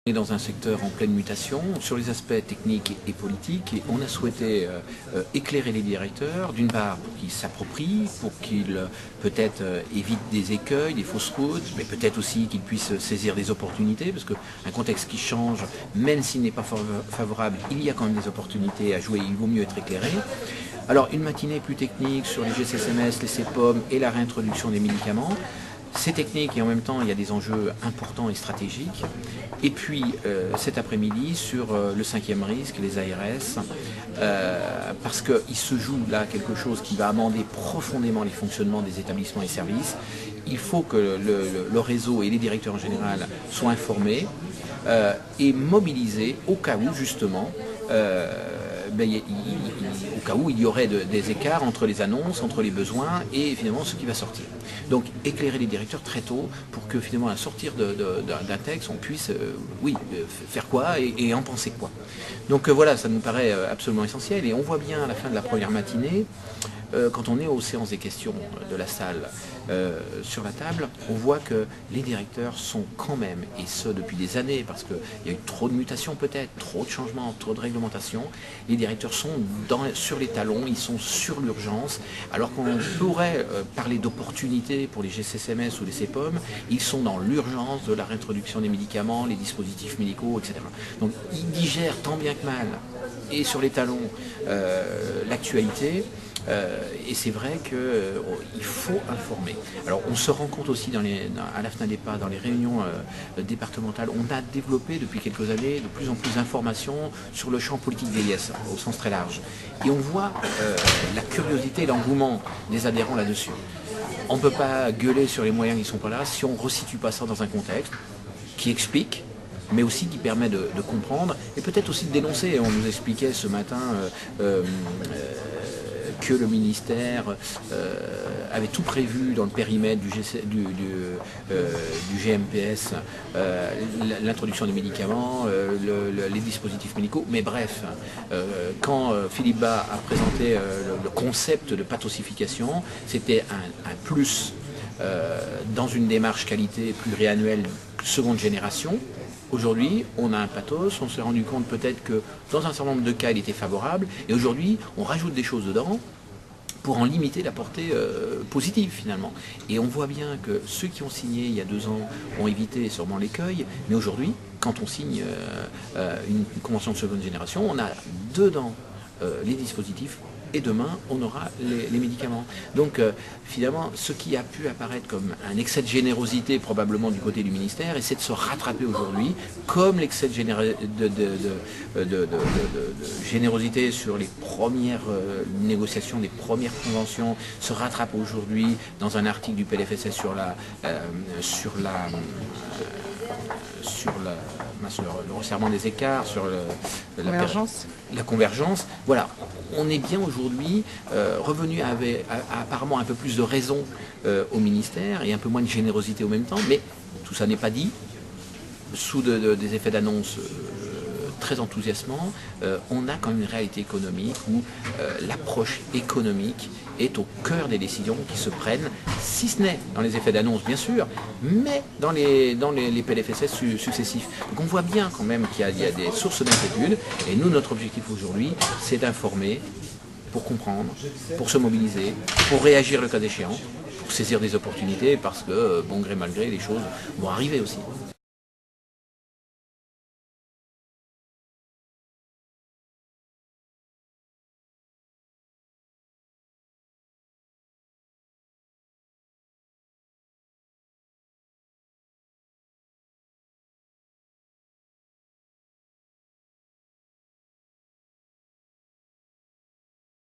On est dans un secteur en pleine mutation sur les aspects techniques et politiques et on a souhaité éclairer les directeurs, d'une part pour qu'ils s'approprient, pour qu'ils peut-être évitent des écueils, des fausses routes, mais peut-être aussi qu'ils puissent saisir des opportunités, parce qu'un contexte qui change, même s'il n'est pas favorable, il y a quand même des opportunités à jouer, il vaut mieux être éclairé. Alors une matinée plus technique sur les GCSMS, les CPOM et la réintroduction des médicaments. C'est technique et en même temps il y a des enjeux importants et stratégiques. Et puis cet après-midi sur le 5e risque, les ARS, parce qu'il se joue là quelque chose qui va amender profondément les fonctionnements des établissements et services. Il faut que le réseau et les directeurs en général soient informés et mobilisés au cas où justement au cas où il y aurait des écarts entre les annonces, entre les besoins et finalement ce qui va sortir. Donc éclairer les directeurs très tôt pour que finalement à sortir d'un texte on puisse faire quoi et en penser quoi. Donc voilà, ça nous paraît absolument essentiel et on voit bien à la fin de la première matinée, quand on est aux séances des questions de la salle sur la table, on voit que les directeurs sont quand même, et ce depuis des années, parce qu'il y a eu trop de mutations peut-être, trop de changements, trop de réglementations, les directeurs sont sur les talons, ils sont sur l'urgence, alors qu'on pourrait parler d'opportunités pour les GCSMS ou les CPOM, ils sont dans l'urgence de la réintroduction des médicaments, les dispositifs médicaux, etc. Donc ils digèrent tant bien que mal, et sur les talons, l'actualité. Et c'est vrai qu'il faut informer. Alors on se rend compte aussi à la FNADEPA, dans les réunions départementales, on a développé depuis quelques années de plus en plus d'informations sur le champ politique vieillesse, au sens très large. Et on voit la curiosité et l'engouement des adhérents là-dessus. On ne peut pas gueuler sur les moyens qui ne sont pas là si on ne resitue pas ça dans un contexte qui explique, mais aussi qui permet de comprendre et peut-être aussi de dénoncer. On nous expliquait ce matin que le ministère avait tout prévu dans le périmètre du GMPS, l'introduction des médicaments, les dispositifs médicaux, mais bref, quand Philippe Bas a présenté le concept de pathossification, c'était un plus dans une démarche qualité pluriannuelle seconde génération. Aujourd'hui, on a un pathos, on s'est rendu compte peut-être que dans un certain nombre de cas, il était favorable, et aujourd'hui, on rajoute des choses dedans pour en limiter la portée positive finalement. Et on voit bien que ceux qui ont signé il y a 2 ans ont évité sûrement l'écueil, mais aujourd'hui, quand on signe une convention de seconde génération, on a dedans les dispositifs, et demain, on aura les médicaments. Donc, finalement, ce qui a pu apparaître comme un excès de générosité, probablement du côté du ministère, essaie de se rattraper aujourd'hui, comme l'excès de générosité sur les premières négociations, les premières conventions, se rattrape aujourd'hui dans un article du PLFSS sur le resserrement des écarts, sur la convergence. Voilà, on est bien aujourd'hui revenu à apparemment un peu plus de raison au ministère et un peu moins de générosité au même temps, mais tout ça n'est pas dit. Sous des effets d'annonce très enthousiasmants, on a quand même une réalité économique où l'approche économique est au cœur des décisions qui se prennent, si ce n'est dans les effets d'annonce bien sûr, mais dans les PLFSS successifs. Donc on voit bien quand même qu'il y a des sources d'inquiétude, et nous notre objectif aujourd'hui c'est d'informer pour comprendre, pour se mobiliser, pour réagir le cas échéant, pour saisir des opportunités, parce que bon gré mal gré les choses vont arriver aussi.